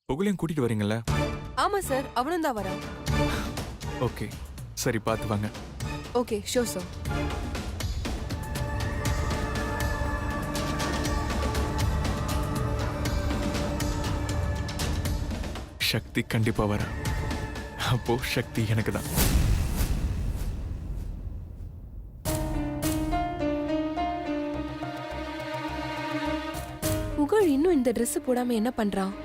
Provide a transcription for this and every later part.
புகழையும் கூட்டிட்டு வரீங்கல்ல? ஆமா சார், அவனும் தான் வரான். ஓகே, சரி பார்த்து வாங்க. Okay, sure sir. சக்தி கண்டிப்பா வர. அப்போ சக்தி எனக்கு தான். புகழ் இன்னும் இந்த Dress போடாம என்ன பண்றான்?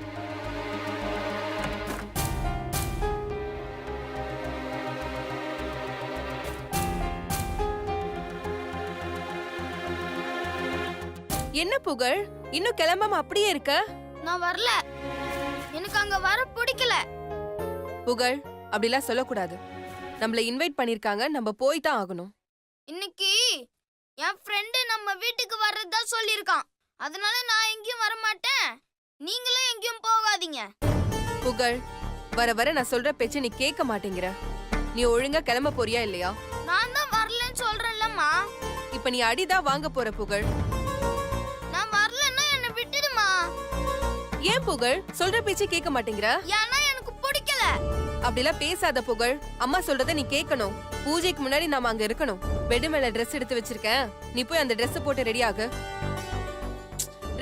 என்ன புகழ், இன்னும் கிளம்பாம அப்படியே இருக்க? நான் வரல, எனக்கு அங்க வர பிடிக்கல. புகழ், அப்படிலாம் சொல்லக்கூடாது. நம்மள இன்வைட் பண்ணிருக்காங்க, நம்ம போய் தான் ஆகணும். இன்னைக்கு என் ஃப்ரெண்டு நம்ம வீட்டுக்கு வர்றதா சொல்லியிருக்கான். அதனால நான் எங்கேயும் வர மாட்டேன், நீங்களும் எங்கேயும் போகாதீங்க. புகழ், வர வர நான் சொல்ற பேச்ச நீ கேட்க மாட்டேங்கிற. நீ ஒழுங்கா கிளம்ப போறியா இல்லையா? நான் தான் வரலன்னு சொல்றேன்லம்மா. இப்ப நீ அடிதான் வாங்க போற புகழ். நான் வரலன்னா என்ன விட்டுடுமா. ஏன் புகழ் சொல்ற பேச்ச கேட்க மாட்டேங்கிற? ஏன்னா எனக்கு பிடிக்கல. அப்படிலாம் பேசாத புகழ், அம்மா சொல்றத நீ கேட்கணும். பூஜைக்கு முன்னாடி நாம அங்க இருக்கணும். பெட் மேல Dress எடுத்து வச்சிருக்கேன், நீ போய் அந்த Dress போட்டு ரெடி ஆகு.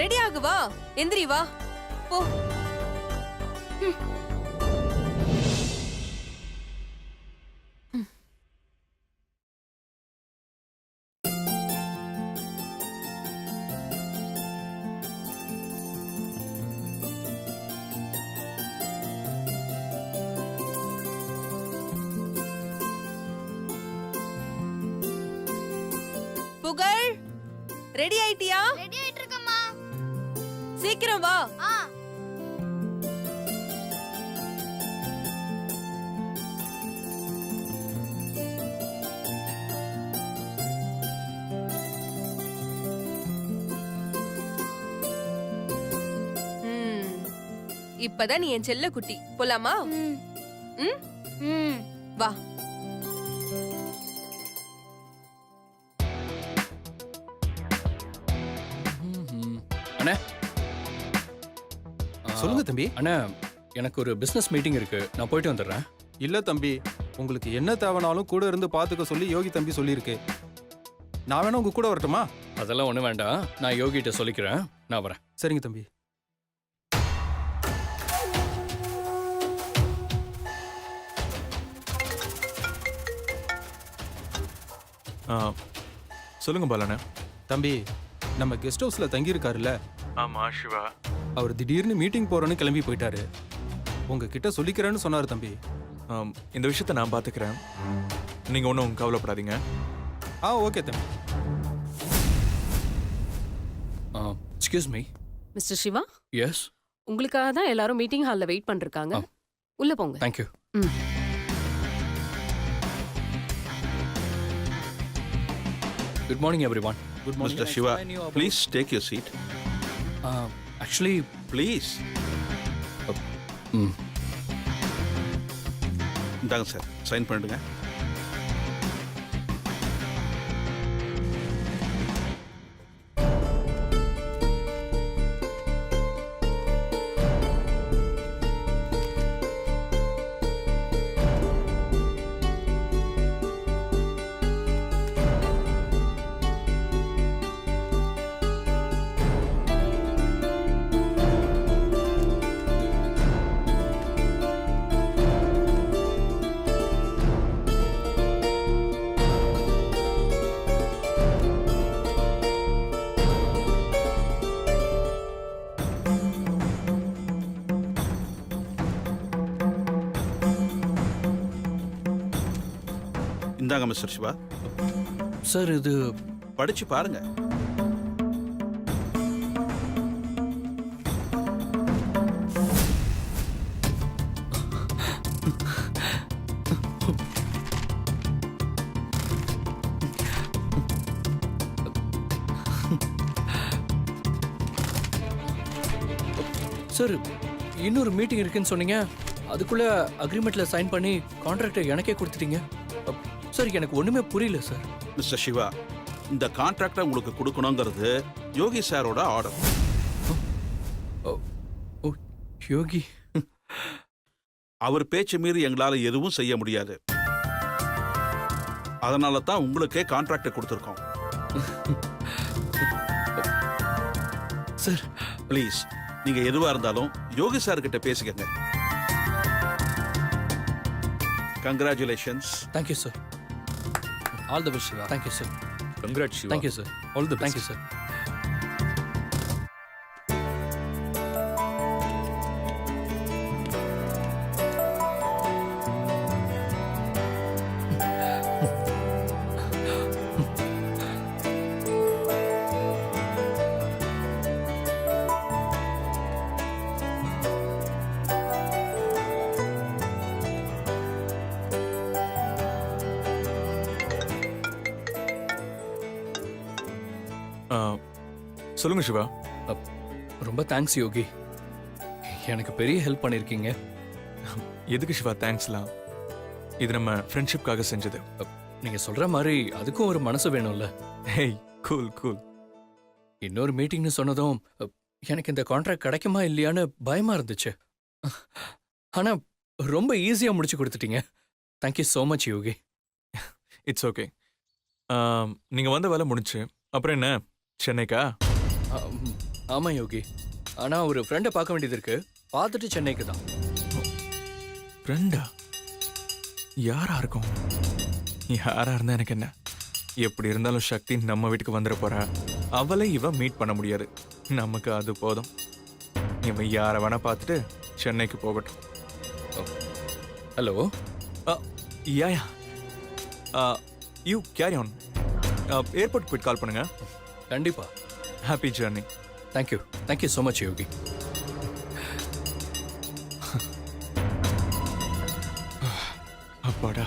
ரெடி ஆகு, வா, எந்திரி, வா போ. புகழ், ரெடி ஆயிட்டியா? ரெடி ஆயிட்டு இருக்கம்மா. சீக்கிரம் வா. இப்பதான் நீ என் செல்ல குட்டி. போலாமா? வா. அண்ணே, சொல்லுங்க தம்பி. அண்ணா, எனக்கு ஒரு பிசினஸ் மீட்டிங் இருக்கு, நான் போயிட்டு வந்துடுறேன். இல்ல தம்பி, உங்களுக்கு என்ன தேவைனாலும் கூட இருந்து பாத்துக்க சொல்லி யோகி தம்பி சொல்லியிருக்கு. நான் வேணா உங்க கூட வரட்டுமா? அதெல்லாம் ஒன்றும் வேண்டாம், நான் யோகிட்ட சொல்லிக்கிறேன், நான் வரேன். சரிங்க தம்பி. சொல்லுங்க பாலண்ணே. தம்பி, நம்ம கெஸ்ட் ஹவுஸ்ல தங்கி இருக்காருல்ல, ஆமா சிவா. அவர் திடீர்னு மீட்டிங் போறேன்னு கிளம்பி போயிட்டாரு. உங்ககிட்ட சொல்லிக்கிறேன்னு சொன்னாரு தம்பி. இந்த விஷயத்த நான் பாத்துக்கிறேன், நீங்க ஒன்றும் கவலைப்படாதீங்க. ஓகே தம்பி. Excuse me. Mister Shiva, yes. உங்களுக்காக தான் எல்லாரும் மீட்டிங் ஹால்ல வெயிட் பண்ணிருக்காங்க. உள்ள போங்க. Thank you. Good morning, everyone. Good morning. Mr. Shiva, please take your seat. Actually, Please. இந்தாங்க சார், சைன் பண்ணிடுங்க. இந்தாங்க மிஸ்டர் சிவா. சார், இது படிச்சு பாருங்க. சார், இன்னொரு மீட்டிங் இருக்குன்னு சொன்னீங்க, அதுக்குள்ள அக்ரிமெண்ட்ல சைன் பண்ணி கான்ட்ராக்டை எனக்கே கொடுத்துட்டீங்க. சார், எனக்கு ஒண்ணுமே புரியல சார். மிஸ்டர் சிவா, இந்த கான்ட்ராக்டை உங்களுக்கு கொடுக்கணுங்கிறது யோகி சாரோட ஆர்டர். ஓ, யோகி. அவர் பேச்சு மீறி எங்களால எதுவும் செய்ய முடியாது. அதனால தான் உங்களுக்கே கான்ட்ராக்ட் கொடுத்துருக்கோம். சார் ப்ளீஸ், நீங்க எதுவா இருந்தாலும் யோகி சார் கிட்ட பேசிக்கங்க. Congratulations. Thank you sir. All the best Siva. Thank you sir. Congrat Siva. Thank you sir. All the thank you sir. சொல்லுங்க சிவா. ரொம்ப தேங்க்ஸ் யோகி. எனக்கு பெரிய ஹெல்ப் பண்ணிருக்கீங்க. எதுக்கு சிவா தேங்க்ஸ்லாம்? இது நம்ம ஃப்ரெண்ட்ஷிப்காக செஞ்சது. நீங்க சொல்ற மாதிரி அதுக்கும் ஒரு மனசு வேணும்ல. Hey, cool cool. இன்னொரு மீட்டிங்னு சொன்னதும் எனக்கு இந்த கான்ட்ராக்ட் கிடைக்குமா இல்லையான்னு பயமா இருந்துச்சு. ஆனா ரொம்ப ஈஸியா முடிச்சு கொடுத்துட்டீங்க. Thank you so much Yogi. It's okay. நீங்க வந்த வேலை முடிச்சு அப்புறம் என்ன சென்னைக்கா? ஆமா யோகி. ஆனா ஒரு ஃப்ரெண்டை பார்க்க வேண்டியது இருக்கு. பார்த்துட்டு சென்னைக்கு தான். ஃப்ரெண்டா? யாரா இருக்கும்? யாரா இருந்தா எனக்கு என்ன? எப்படி இருந்தாலும் சக்தி நம்ம வீட்டுக்கு வந்துட போறா. அவளை இவன் மீட் பண்ண முடியாது. நமக்கு அது போதும். இவன் யாரை வேணா பார்த்துட்டு சென்னைக்கு போகட்டும். Hello. Yeah you carry on. Airport போயிட்டு கால் பண்ணுங்க. கண்டிப்பா. Happy journey. Thank you. Thank you so much Yogi. அப்பாடா,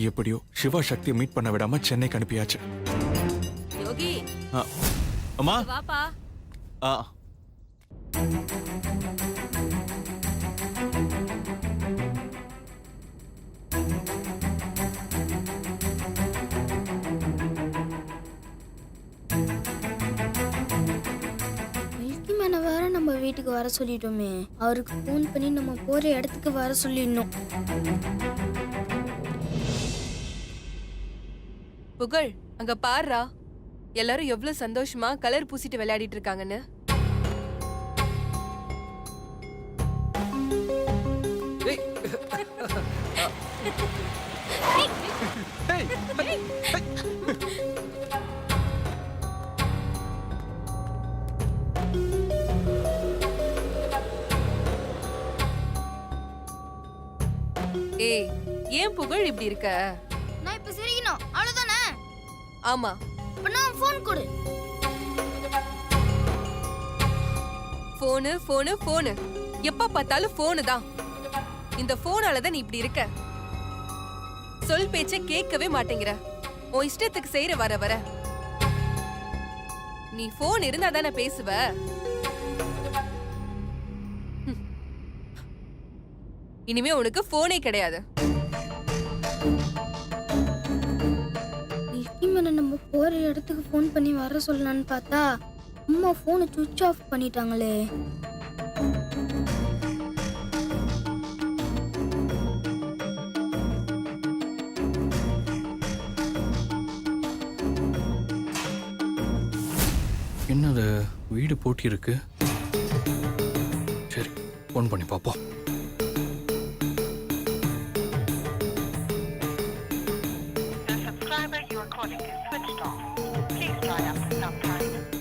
எப்படியோ சிவா சக்தியை மீட் பண்ண விடாம சென்னைக்கு அனுப்பியாச்சு. யோகி அம்மா. வாப்பா. ஆ மில்கி மேனை வேற நம்ம வீட்டுக்கு வர சொல்லிட்டோமே. அவருக்கு ஃபோன் பண்ணி நம்ம போற இடத்துக்கு வர சொல்லிடணும். புகழ், அங்க பாருடா. எல்லாரும் எவ்வளவு சந்தோஷமா கலர் பூசிட்டு விளையாடிட்டு இருக்காங்கன்னு. ஏய், ஏன் புகழ் இப்படி இருக்க? நான் இப்ப சிரிக்கணும் அவ்வளவுதானே? ஆமா. அப்ப நான் ஃபோன் கொடு. போனு போனு போனு. எப்ப பார்த்தாலும் போனு தான். இந்த போனால தான் நீ இப்படி இருக்க. சொல் பேச்ச கேட்கவே மாட்டேங்கிற. உன் இஷ்டத்துக்கு செய்யற வர வர. நீ போன் இருந்தா தானே பேசுவ. இனிமே உனக்கு போனே கிடையாது. மில்கி மேனை நம்ம போற இடத்துக்கு ஃபோன் பண்ணி வர சொல்லலான்னு பார்த்தா அம்மா ஃபோனை சுவிட்ச் ஆஃப் பண்ணிட்டாங்களே. என்னது வீடு பூட்டி இருக்கு. சரி, ஃபோன் பண்ணி பார்ப்போம்.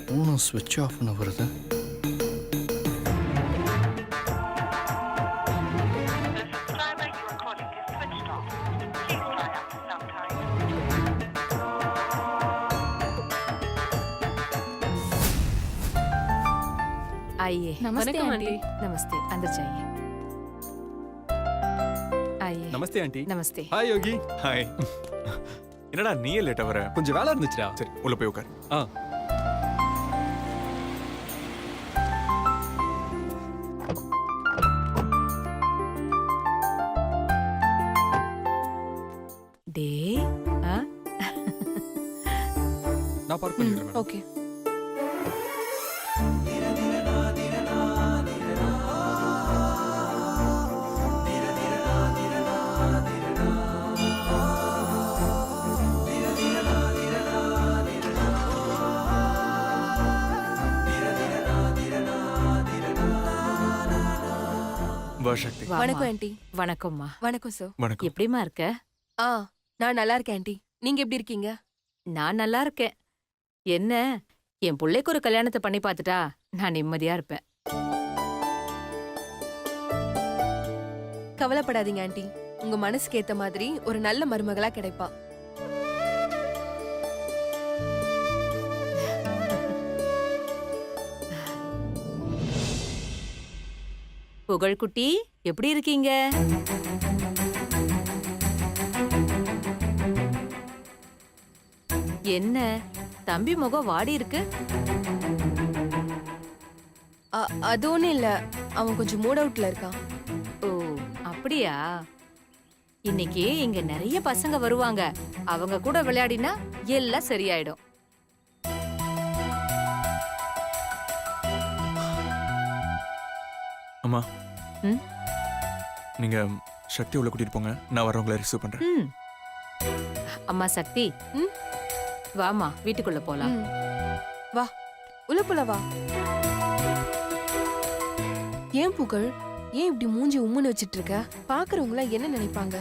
ஃபோனை ஸ்விட்ச் ஆஃப்னு வருது. आइए। नमस्ते वनकम आंटी। नमस्ते, अंदर जाइए। आइए। நமஸ்தே ஆண்டி. नमस्ते। ஹாய் யோகி. ஹாய். என்னடா நீயே லேட்டா வர? கொஞ்சம் வேலை இருந்துச்சுடா. சரி, உள்ள போய் உட்கார். ஆ डे हाँ நான் பார்க் பண்ணிடுறேன் மேடம். ஓகே. வா சக்தி. வாம்மா. வணக்கம் ஆண்டி. வணக்கம்மா. வணக்கம் சார். வணக்கம். எப்படிம்மா இருக்க? ஆ நான் நல்லா இருக்கேன் ஆண்டி. நீங்க எப்படி இருக்கீங்க? நான் நல்லா இருக்கேன். என்ன, என் புள்ளைக்கு ஒரு கல்யாணத்தை பண்ணி பார்த்துட்டா நான் நிம்மதியா இருப்பேன். கவலைப்படாதீங்க ஆண்டி. உங்க மனசுக்கு ஏத்த மாதிரி ஒரு நல்ல மருமகளா கிடைப்பா. புகழ்குட்டி, எப்படி இருக்கீங்க? என்ன, தம்பி முகம் வாடி இருக்கு? அது ஒண்ணும் இல்ல. அவன் கொஞ்சம் மூட் அவுட்ல இருக்கான். ஓ, அப்படியா? இன்னைக்கு இங்க நிறைய பசங்க வருவாங்க. அவங்க கூட விளையாடினா எல்லாம் சரியாயிடும். அம்மா. ம்? நீங்க சக்தி உள்ள கூட்டிட்டு போங்க. நான் வரவங்களை ரிசீவ் பண்றேன். ம். அம்மா சக்தி, ம்? வாமா வீட்டுக்குள்ள போலாம். ம். வா உள்ள போல வா. ஏன் புகழ், ஏன் இப்படி மூஞ்சி உம்முன்னு வச்சிட்டு இருக்க? பாக்குறவங்க என்ன நினைப்பாங்க?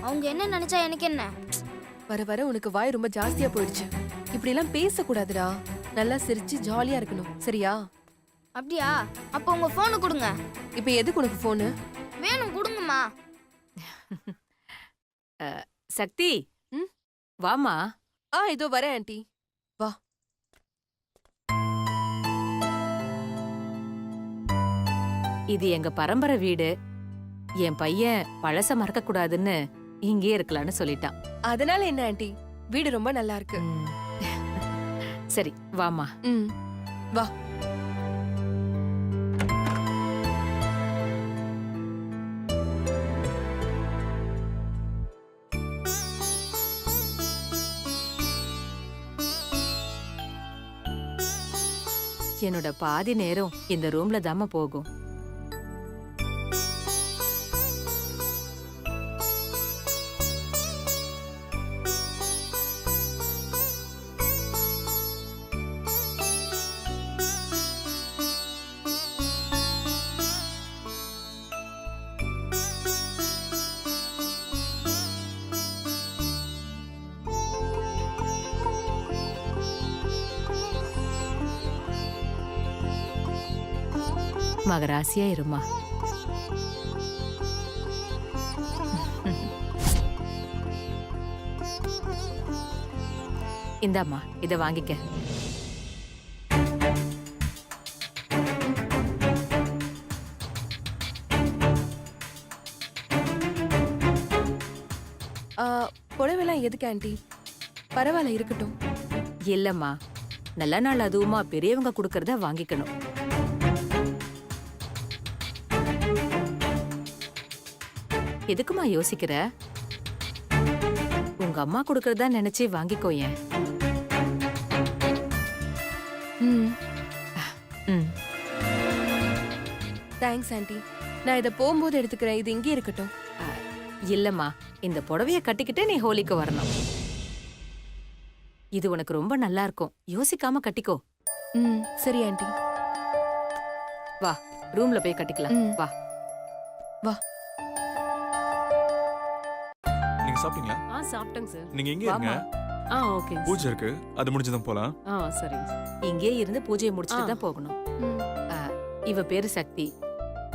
அவங்க என்ன நினைச்சா எனக்கு என்ன? வர வர உனக்கு வாய் ரொம்ப ஜாஸ்தியா போயிடுச்சு. இப்படி எல்லாம் பேசக்கூடாதுடா. நல்லா சிரிச்சு ஜாலியா இருக்கணும், சரியா? அப்படியா? அப்ப உங்க போனை கொடுங்க. இப்ப எதுக்கு உனக்கு போனு? வேணும், கொடுங்கம்மா. சக்தி, ம்? வாமா. இதோ வரேன் ஆண்டி. வா. இது எங்க பரம்பரை வீடு. என் பையன் பழச மறக்க கூடாதுன்னு இங்கே இருக்கலாம்னு சொல்லிட்டான். அதனால என்ன ஆண்டி, வீடு ரொம்ப நல்லா இருக்கு. ம். சரி, வாமா. ம். வா. என்னோட பாதி நேரம் இந்த ரூம்ல தாம்மா போகும். மகராசியா இருமா. இந்தாம்மா, இத வாங்கிக்க. புடவைலாம் எதுக்கு ஆண்டி? பரவாயில்ல, இருக்கட்டும். இல்லம்மா, நல்ல நாள் அதுவுமா பெரியவங்க கொடுக்கறத வாங்கிக்கணும். எதுக்குமா யோசிக்கிற? உங்க அம்மா கொடுக்கறதா நினைச்சு வாங்கிக்கோயேன். ம். ம். Thanks aunty. நான் இதை போகும்போது எடுத்துக்கிறேன். இது இங்கே இருக்கட்டும். இல்லம்மா, இந்த புடவைய கட்டிக்கிட்டு நீ ஹோலிக்கு வரணும். இது உனக்கு ரொம்ப நல்லா இருக்கும். யோசிக்காம கட்டிக்கோ. ம், சரி ஆண்டி. வா, ரூம்ல போய் கட்டிக்கலாம். ம். வா. வா. நீங்க சாப்பிட்டீங்களா? சாப்பிட்டேங்க சார். நீங்க எங்க இருங்க. வாமா. ஓகே. பூஜை இருக்கு, அது முடிஞ்சதும் போலாம். சரிங்க. இங்கே இருந்து பூஜையை முடிச்சுட்டு தான் போகணும். ம். இவ பேரு சக்தி.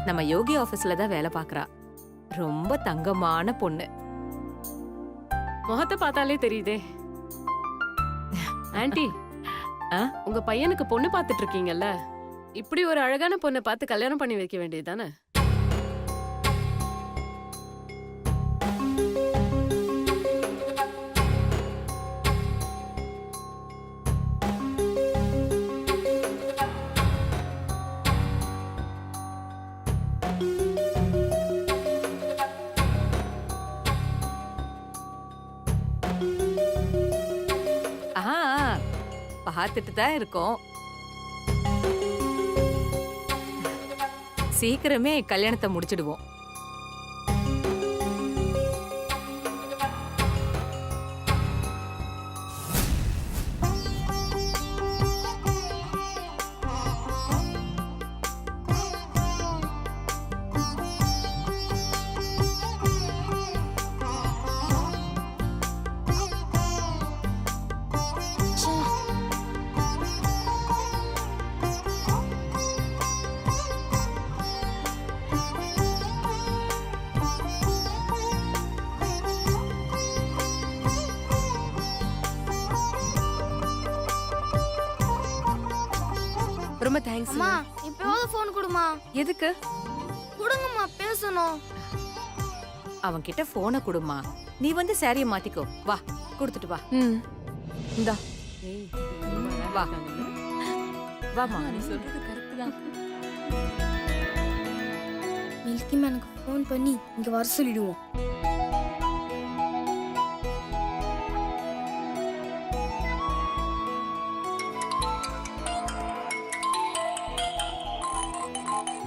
நம்ம யோகி ஆபீஸ்ல தான் வேலை பாக்குறா. ரொம்ப தங்கமான பொண்ணு. முகத்தை பார்த்தாலே தெரியுதே. ஆண்டி, உங்க பையனுக்கு பொண்ணு பார்த்துட்டு இருக்கீங்கல்ல, இப்படி ஒரு அழகான பொண்ணை பார்த்து கல்யாணம் பண்ணி வைக்க வேண்டியதுதானே? பார்த்துட்டு தான் இருக்கோம். சீக்கிரமே கல்யாணத்தை முடிச்சிடுவோம். ரொம்ப தேங்க்ஸ் அம்மா இப்பயாவது ஃபோன் கொடுமா. எதுக்கு? கொடுங்கம்மா பேசணும். அவன் கிட்ட போனை கொடுமா. நீ வந்து சாரிய மாத்திக்கோ. வா, கொடுத்துட்டு வா. ம் இந்தா. வா. வாமா. நீ சொல்றது கரெக்ட் தான். மில்கி மேனுக்கு ஃபோன் பண்ணி இங்க வர சொல்லிடுவோம்.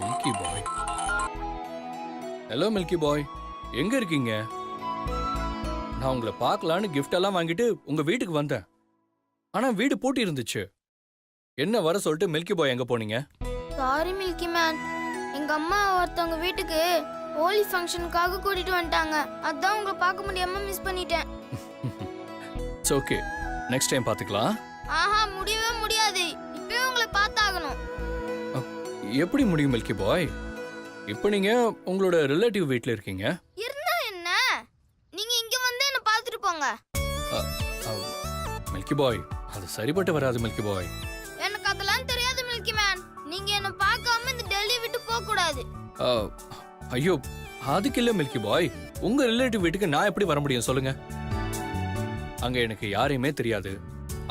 மில்கி பாய். ஹலோ மில்கி பாய், எங்க இருக்கீங்க? நான் உங்களை பார்க்கலான்னு கிஃப்ட் எல்லாம் வாங்கிட்டு உங்க வீட்டுக்கு வந்தேன். ஆனா வீடு பூட்டி இருந்துச்சு. என்ன வர சொல்லிட்டு மில்கி பாய் எங்க போனீங்க? சாரி மில்கி மேன், எங்க அம்மா ஒருத்தவங்க வீட்டுக்கு ஹோலி ஃபங்க்ஷனுக்காக கூட்டிட்டு வந்துட்டாங்க. அதான் உங்களை பார்க்க முடியாம மிஸ் பண்ணிட்டேன். இட்ஸ் ஓகே, நெக்ஸ்ட் டைம் பார்த்துக்கலாம். ஆஹா, முடியவே முடியாது. இப்பவே உங்களை பார்த்தாகணும். எப்படி முடியும் மில்கி பாய்? இப்போ நீங்க உங்களோட ரிலேட்டிவ் வீட்டில் இருக்கீங்க. இருந்தா என்ன, நீங்க இங்க வந்து என்ன பார்த்துட்டு போங்க. மில்கி பாய், அது சரிப்பட்டு வராது மில்கி பாய். எனக்கு அதெல்லாம் தெரியாது மில்கி மேன். நீங்க என்ன பார்க்காம இந்த டெல்லி விட்டு போக கூடாது. ஐயோ, அதுக்கு இல்ல மில்கி பாய். உங்க ரிலேட்டிவ் வீட்டுக்கு நான் எப்படி வர முடியும் சொல்லுங்க? அங்க எனக்கு யாரையுமே தெரியாது,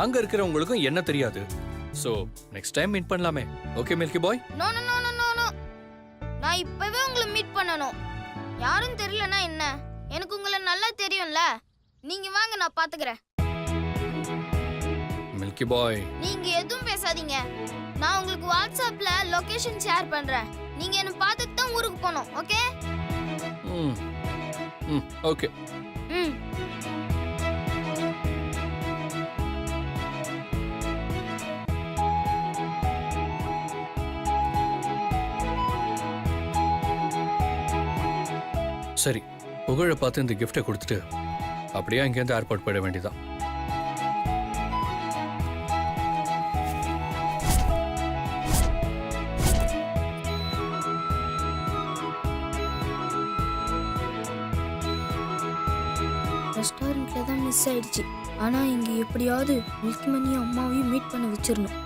அங்க இருக்கிறவங்களுக்கும் என்ன தெரியாது. சோ நெக்ஸ்ட் டைம் மீட் பண்ணலாமே. Okay milky boy? No no no no no. நான் இப்பவே உங்களை மீட் பண்ணணும். யாரும் தெரியலனா என்ன, எனக்கு உங்களை நல்லா தெரியும்ல. நீங்க வாங்க, நான் பாத்துக்கிறேன். மில்கி பாய், நீங்க எதுவும் பேசாதீங்க. நான் உங்களுக்கு வாட்ஸ்அப்ல லொகேஷன் ஷேர் பண்றேன். நீங்க என்ன பார்த்துட்டு தான் ஊருக்கு போகணும். ஓகே? ம் ம் ஓகே. ம். சரி, புகழை பார்த்து இந்த கிஃப்டை கொடுத்துட்டு அப்படியே அங்கேருந்து ஏர்போர்ட் போயிட வேண்டியதான். ரெஸ்டாரண்ட்ல தான் மிஸ் ஆயிடுச்சு. ஆனா இங்க எப்படியாவது மில்கி மணியும் அம்மாவையும் மீட் பண்ண வச்சிரணும்.